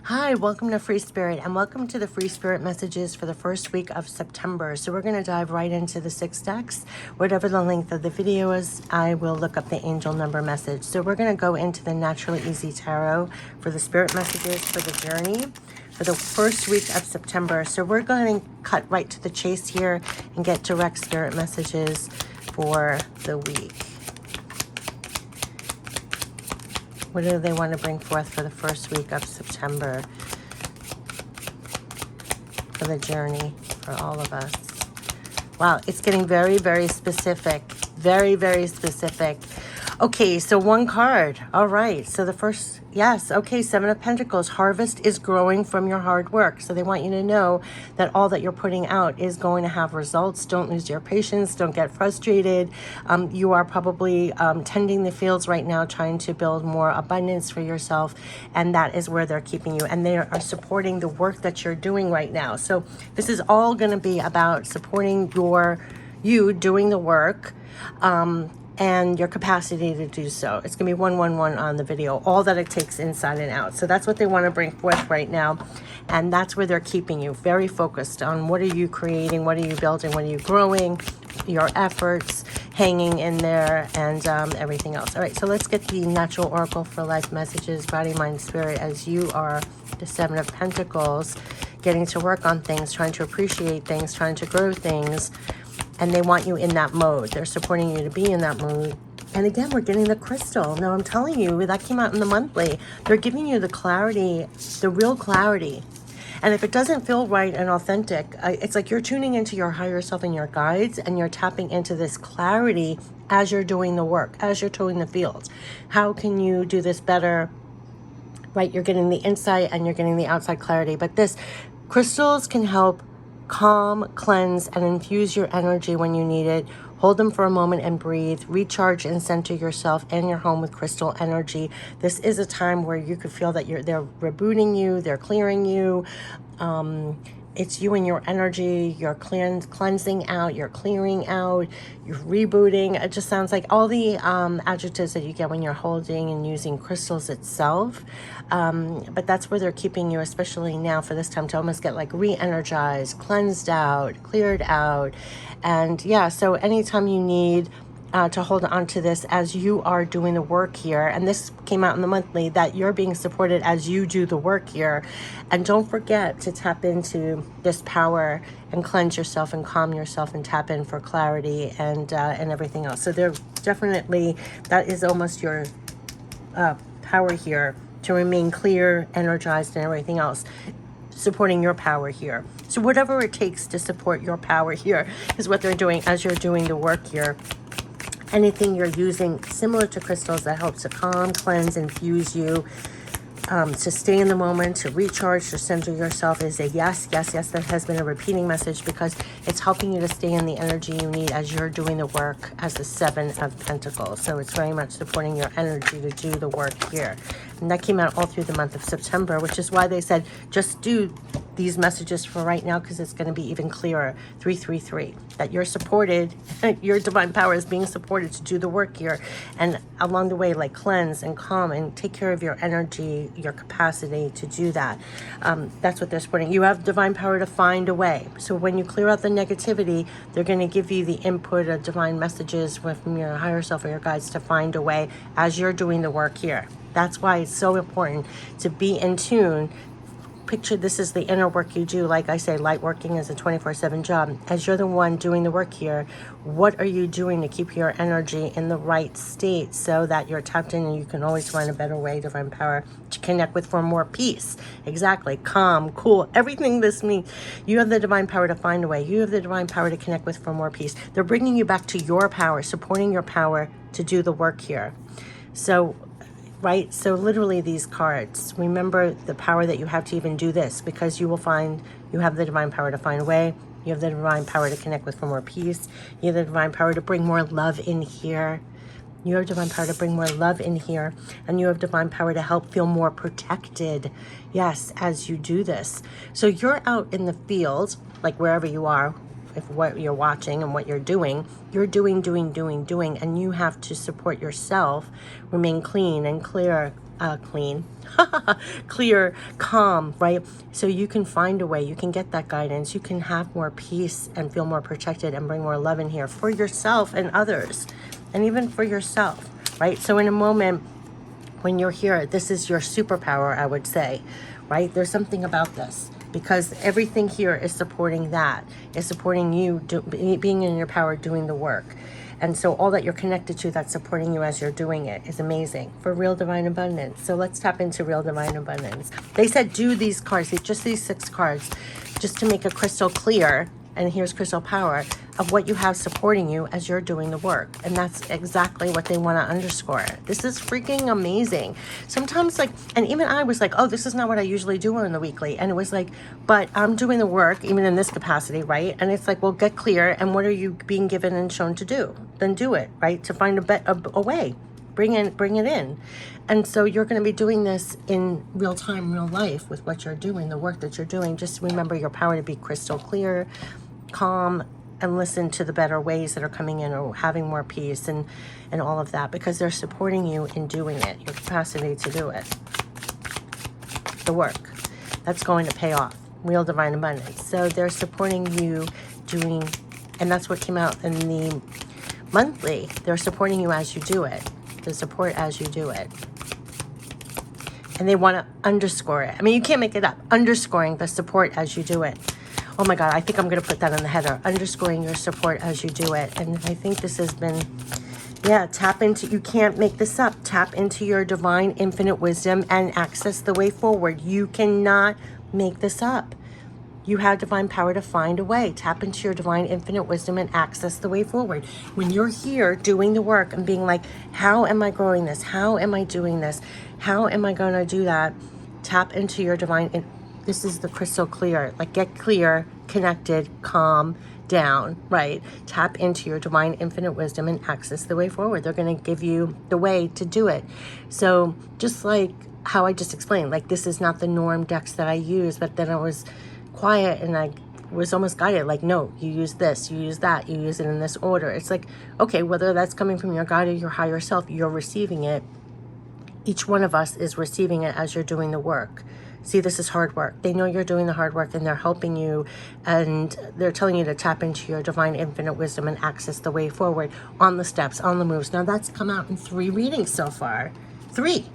Hi, welcome to Free Spirit and welcome to the Free Spirit messages for the first week of September. So we're going to dive right into the 6 decks. Whatever the length of the video is, I will look up the angel number message. So we're going to go into the Naturally Easy Tarot for the spirit messages for the journey for the first week of September. So we're going to cut right to the chase here and get direct spirit messages for the week. What do they want to bring forth for the first week of September for the journey for all of us? Wow, it's getting very, very specific. Very, very specific. Okay, so one card. All right, so the first, yes, okay, 7 of Pentacles. Harvest is growing from your hard work. So they want you to know that all that you're putting out is going to have results. Don't lose your patience. Don't get frustrated. You are probably tending the fields right now, trying to build more abundance for yourself. And that is where they're keeping you. And they are supporting the work that you're doing right now. So this is all going to be about supporting you doing the work. And your capacity to do so. It's going to be 111 on the video, all that it takes inside and out. So that's what they want to bring forth right now. And that's where they're keeping you very focused on what are you creating, what are you building, what are you growing, your efforts, hanging in there, and everything else. All right, so let's get the natural oracle for life messages, body, mind, spirit, as you are the 7 of Pentacles, getting to work on things, trying to appreciate things, trying to grow things. And they want you in that mode. They're supporting you to be in that mode. And again, we're getting the crystal. Now, I'm telling you, that came out in the monthly. They're giving you the clarity, the real clarity. And if it doesn't feel right and authentic, it's like you're tuning into your higher self and your guides, and you're tapping into this clarity as you're doing the work, as you're towing the fields. How can you do this better? Right? You're getting the insight and you're getting the outside clarity. But crystals can help calm, cleanse, and infuse your energy when you need it. Hold them for a moment and breathe. Recharge and center yourself and your home with crystal energy. This is a time where you could feel that they're rebooting you, they're clearing you. It's you and your energy. You're cleansing out, you're clearing out, you're rebooting. It just sounds like all the adjectives that you get when you're holding and using crystals itself. But that's where they're keeping you, especially now for this time, to almost get like re-energized, cleansed out, cleared out. And yeah, so anytime you need to hold on to this as you are doing the work here, and this came out in the monthly, that you're being supported as you do the work here. And don't forget to tap into this power and cleanse yourself and calm yourself and tap in for clarity and everything else. So they're definitely, that is almost your power here to remain clear, energized, and everything else, supporting your power here. So whatever it takes to support your power here is what they're doing as you're doing the work here. Anything you're using similar to crystals that helps to calm, cleanse, infuse you, to stay in the moment, to recharge, to center yourself is a yes, yes, yes. That has been a repeating message because it's helping you to stay in the energy you need as you're doing the work as the 7 of Pentacles. So it's very much supporting your energy to do the work here. And that came out all through the month of September, which is why they said just do these messages for right now, because it's going to be even clearer. 333, that you're supported, your divine power is being supported to do the work here, and along the way, like cleanse and calm and take care of your energy, your capacity to do that. That's what they're supporting. You have divine power to find a way. So when you clear out the negativity, they're going to give you the input of divine messages from your higher self or your guides to find a way as you're doing the work here. That's why it's so important to be in tune. Picture this is the inner work you do. Like I say, light working is a 24/7 job. As you're the one doing the work here, what are you doing to keep your energy in the right state so that you're tapped in and you can always find a better way, divine power, to connect with for more peace? Exactly. Calm, cool, everything this means. You have the divine power to find a way. You have the divine power to connect with for more peace. They're bringing you back to your power, supporting your power to do the work here. So right? So literally these cards, remember the power that you have to even do this, because you will find you have the divine power to find a way. You have the divine power to connect with for more peace. You have the divine power to bring more love in here. You have divine power to bring more love in here. And you have divine power to help feel more protected. Yes, as you do this. So you're out in the field, like wherever you are, if what you're watching and what you're doing, doing, and you have to support yourself, remain clean and clear, clean, clear, calm, right? So you can find a way, you can get that guidance, you can have more peace and feel more protected and bring more love in here for yourself and others, and even for yourself, right? So in a moment when you're here, this is your superpower, I would say, right? There's something about this, because everything here is supporting that, is supporting you being in your power, doing the work. And so all that you're connected to that's supporting you as you're doing it is amazing for real divine abundance. So let's tap into real divine abundance. They said do these cards, just these 6 cards, just to make it crystal clear. And here's crystal power of what you have supporting you as you're doing the work. And that's exactly what they want to underscore. This is freaking amazing. Sometimes, like, and even I was like, oh, this is not what I usually do in the weekly. And it was like, but I'm doing the work, even in this capacity, right? And it's like, well, get clear. And what are you being given and shown to do? Then do it, right? To find a way. Bring it in. And so you're going to be doing this in real time, real life with what you're doing, the work that you're doing. Just remember your power to be crystal clear, calm, and listen to the better ways that are coming in, or having more peace and all of that, because they're supporting you in doing it, your capacity to do it, the work that's going to pay off, real divine abundance. So they're supporting you doing, and that's what came out in the monthly. They're supporting you as you do it, the support as you do it. And they want to underscore it. I mean, you can't make it up. Underscoring the support as you do it. Oh my God, I think I'm going to put that in the header. Underscoring your support as you do it. And I think this has been, yeah, tap into, you can't make this up. Tap into your divine infinite wisdom and access the way forward. You cannot make this up. You have divine power to find a way. Tap into your divine infinite wisdom and access the way forward. When you're here doing the work and being like, how am I growing this? How am I doing this? How am I going to do that? Tap into your divine, this is the crystal clear, like get clear, connected, calm down, right? Tap into your divine infinite wisdom and access the way forward. They're going to give you the way to do it. So just like how I just explained, like this is not the norm decks that I use, but then I was quiet and I was almost guided, like, no, you use this, you use that, you use it in this order. It's like, okay, whether that's coming from your guide or your higher self, you're receiving it. Each one of us is receiving it as you're doing the work. See, this is hard work. They know you're doing the hard work and they're helping you, and they're telling you to tap into your divine infinite wisdom and access the way forward on the steps, on the moves. Now that's come out in 3 readings so far. 3.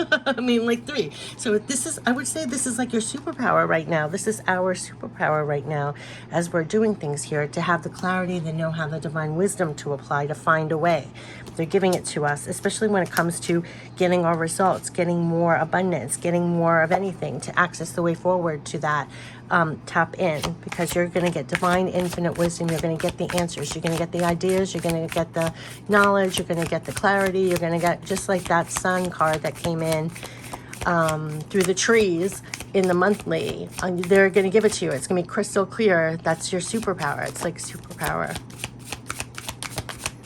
I mean, like 3. So this is, I would say this is like your superpower right now. This is our superpower right now as we're doing things here, to have the clarity, the know-how, the divine wisdom to apply, to find a way. They're giving it to us, especially when it comes to getting our results, getting more abundance, getting more of anything, to access the way forward to that. Tap in, because you're going to get divine infinite wisdom. You're going to get the answers. You're going to get the ideas. You're going to get the knowledge. You're going to get the clarity. You're going to get, just like that sun card that came in through the trees in the monthly. They're going to give it to you. It's going to be crystal clear. That's your superpower. It's like superpower.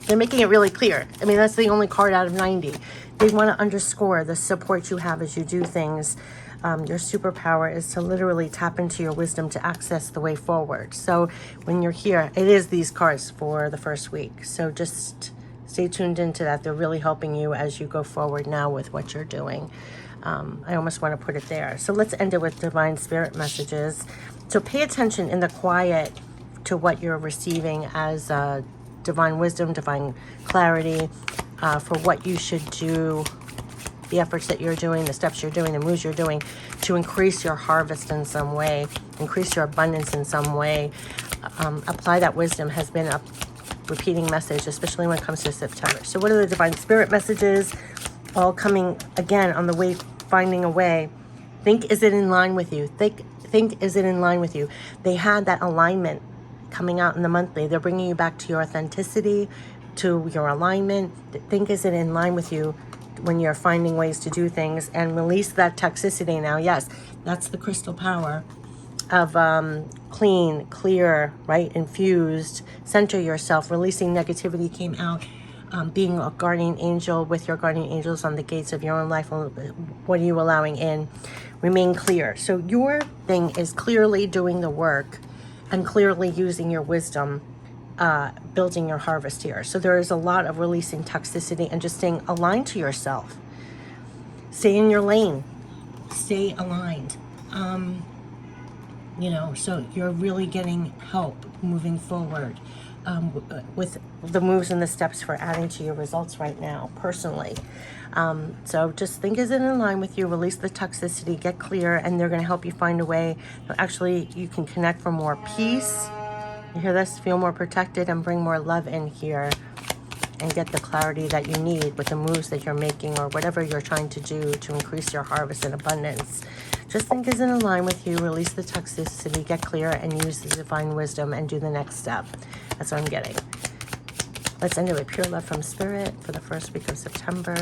They're making it really clear. I mean, that's the only card out of 90. They want to underscore the support you have as you do things. Your superpower is to literally tap into your wisdom to access the way forward. So when you're here, it is these cards for the first week. So just stay tuned into that. They're really helping you as you go forward now with what you're doing. I almost want to put it there. So let's end it with divine spirit messages. So pay attention in the quiet to what you're receiving as divine wisdom, divine clarity for what you should do, the efforts that you're doing, the steps you're doing, the moves you're doing to increase your harvest in some way, increase your abundance in some way. Apply that wisdom has been a repeating message, especially when it comes to September. So what are the divine spirit messages? All coming again on the way, finding a way. Think, is it in line with you? Think, is it in line with you? They had that alignment coming out in the monthly. They're bringing you back to your authenticity, to your alignment. Think, is it in line with you when you're finding ways to do things, and release that toxicity now. Yes, that's the crystal power of clean, clear, right? Infused, center yourself. Releasing negativity came out. Being a guardian angel with your guardian angels on the gates of your own life. What are you allowing in? Remain clear. So your thing is clearly doing the work and clearly using your wisdom, building your harvest here. So there is a lot of releasing toxicity and just staying aligned to yourself. Stay in your lane. Stay aligned. You know, so you're really getting help moving forward with the moves and the steps for adding to your results right now, personally. So just think, is it in line with you? Release the toxicity, get clear, and they're going to help you find a way that actually you can connect for more peace. You hear this? Feel more protected and bring more love in here and get the clarity that you need with the moves that you're making or whatever you're trying to do to increase your harvest and abundance. Just think, is it in line with you? Release the toxicity, get clear, and use the divine wisdom and do the next step. That's what I'm getting. Let's end it with pure love from Spirit for the first week of September.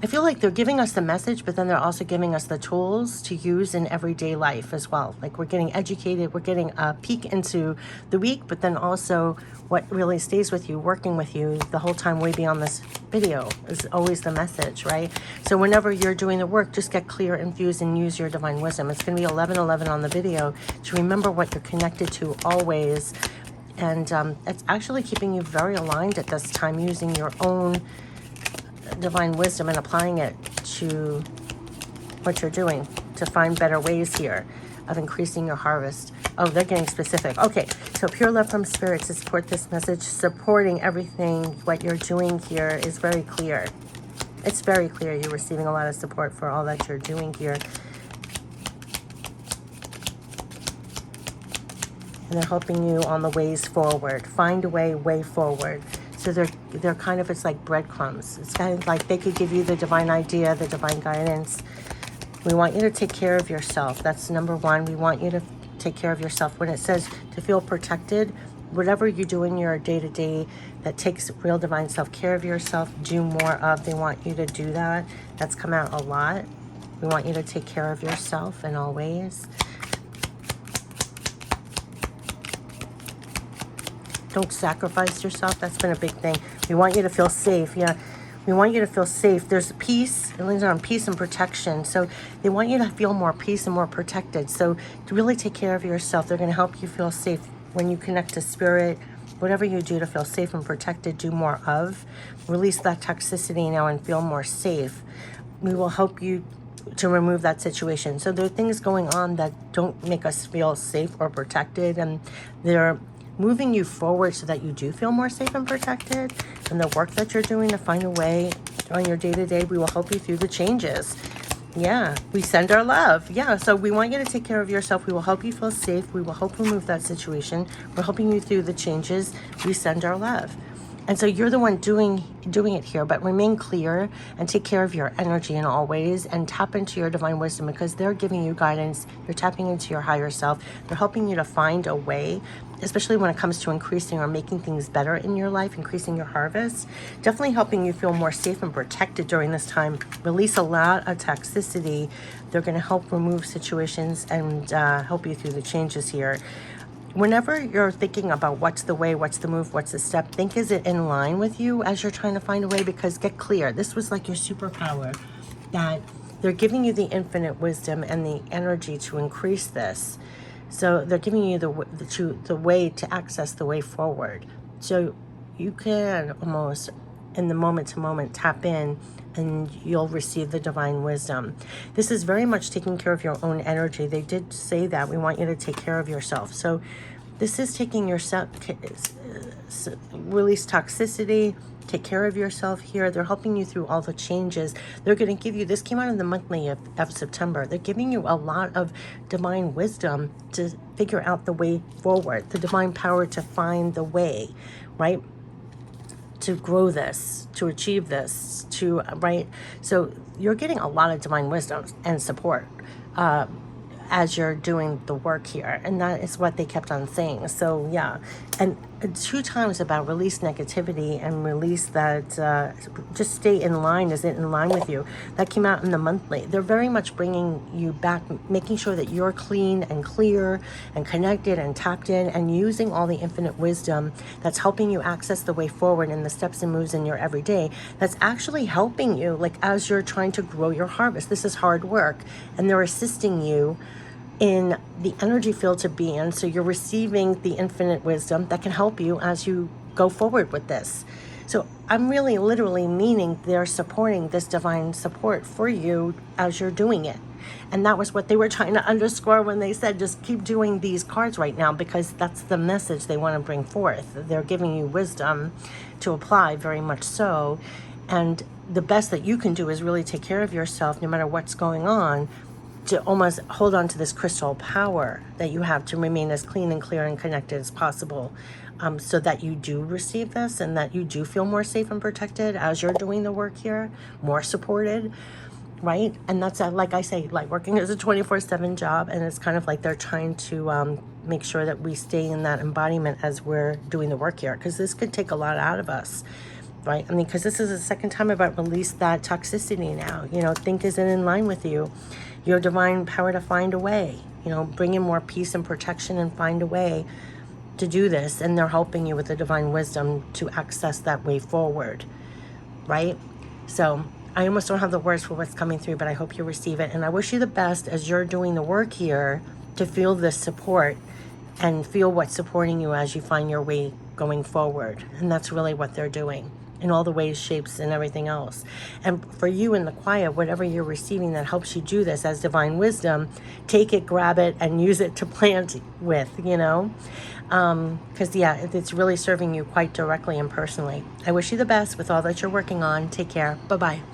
I feel like they're giving us the message, but then they're also giving us the tools to use in everyday life as well. Like, we're getting educated, we're getting a peek into the week, but then also what really stays with you, working with you the whole time way beyond this video is always the message, right? So whenever you're doing the work, just get clear, infuse, and use your divine wisdom. It's going to be 11:11 on the video to remember what you're connected to always. And it's actually keeping you very aligned at this time, using your own divine wisdom and applying it to what you're doing to find better ways here of increasing your harvest. Oh, they're getting specific. Okay, so pure love from Spirit to support this message, supporting everything. What you're doing here is very clear. It's very clear you're receiving a lot of support for all that you're doing here. And they're helping you on the ways forward. Find a way forward. So they're kind of, it's like breadcrumbs. It's kind of like they could give you the divine idea, the divine guidance. We want you to take care of yourself. That's number one. We want you to take care of yourself. When it says to feel protected, whatever you do in your day-to-day that takes real divine self-care of yourself, do more of. They want you to do that. That's come out a lot. We want you to take care of yourself in all ways. Don't sacrifice yourself. That's been a big thing. We want you to feel safe. Yeah, we want you to feel safe. There's peace. It lands on peace and protection. So they want you to feel more peace and more protected. So to really take care of yourself, they're going to help you feel safe when you connect to Spirit. Whatever you do to feel safe and protected, do more of. Release that toxicity now and feel more safe. We will help you to remove that situation. So there are things going on that don't make us feel safe or protected, and they're moving you forward so that you do feel more safe and protected. And the work that you're doing to find a way on your day-to-day, we will help you through the changes. Yeah, we send our love. Yeah, so we want you to take care of yourself. We will help you feel safe. We will help remove that situation. We're helping you through the changes. We send our love. And so you're the one doing it here, but remain clear and take care of your energy in all ways and tap into your divine wisdom, because they're giving you guidance. You're tapping into your higher self. They're helping you to find a way, especially when it comes to increasing or making things better in your life, increasing your harvest. Definitely helping you feel more safe and protected during this time. Release a lot of toxicity. They're going to help remove situations and help you through the changes here. Whenever you're thinking about what's the way, what's the move, what's the step, think, is it in line with you as you're trying to find a way? Because get clear. This was like your superpower, that they're giving you the infinite wisdom and the energy to increase this. So they're giving you the way to access the way forward. So you can almost, in the moment to moment, tap in and you'll receive the divine wisdom. This is very much taking care of your own energy. They did say that we want you to take care of yourself. So this is taking yourself, release toxicity, take care of yourself here. They're helping you through all the changes. They're going to give you, this came out in the monthly of September. They're giving you a lot of divine wisdom to figure out the way forward, the divine power to find the way, right? To grow this, to achieve this, right? So you're getting a lot of divine wisdom and support as you're doing the work here. And that is what they kept on saying. So yeah, and 2 times about release negativity and release that, just stay in line. Is it in line with you? That came out in the monthly. They're very much bringing you back, making sure that you're clean and clear and connected and tapped in and using all the infinite wisdom that's helping you access the way forward and the steps and moves in your everyday. That's actually helping you, like, as you're trying to grow your harvest. This is hard work, and they're assisting you in the energy field to be in. So you're receiving the infinite wisdom that can help you as you go forward with this. So I'm really literally meaning they're supporting this divine support for you as you're doing it. And that was what they were trying to underscore when they said, just keep doing these cards right now, because that's the message they want to bring forth. They're giving you wisdom to apply, very much so. And the best that you can do is really take care of yourself no matter what's going on, to almost hold on to this crystal power that you have to remain as clean and clear and connected as possible, so that you do receive this and that you do feel more safe and protected as you're doing the work here, more supported, right? And that's, like I say, like working as a 24/7 job, and it's kind of like they're trying to make sure that we stay in that embodiment as we're doing the work here, because this could take a lot out of us. Right? I mean, because this is the second time I've released that toxicity now. Think isn't in line with you. Your divine power to find a way. Bring in more peace and protection and find a way to do this. And they're helping you with the divine wisdom to access that way forward. Right? So I almost don't have the words for what's coming through, but I hope you receive it. And I wish you the best as you're doing the work here, to feel this support and feel what's supporting you as you find your way going forward. And that's really what they're doing, in all the ways, shapes, and everything else. And for you in the quiet, whatever you're receiving that helps you do this as divine wisdom, take it, grab it, and use it to plant with, because it's really serving you quite directly and personally. I wish you the best with all that you're working on. Take care. Bye-bye.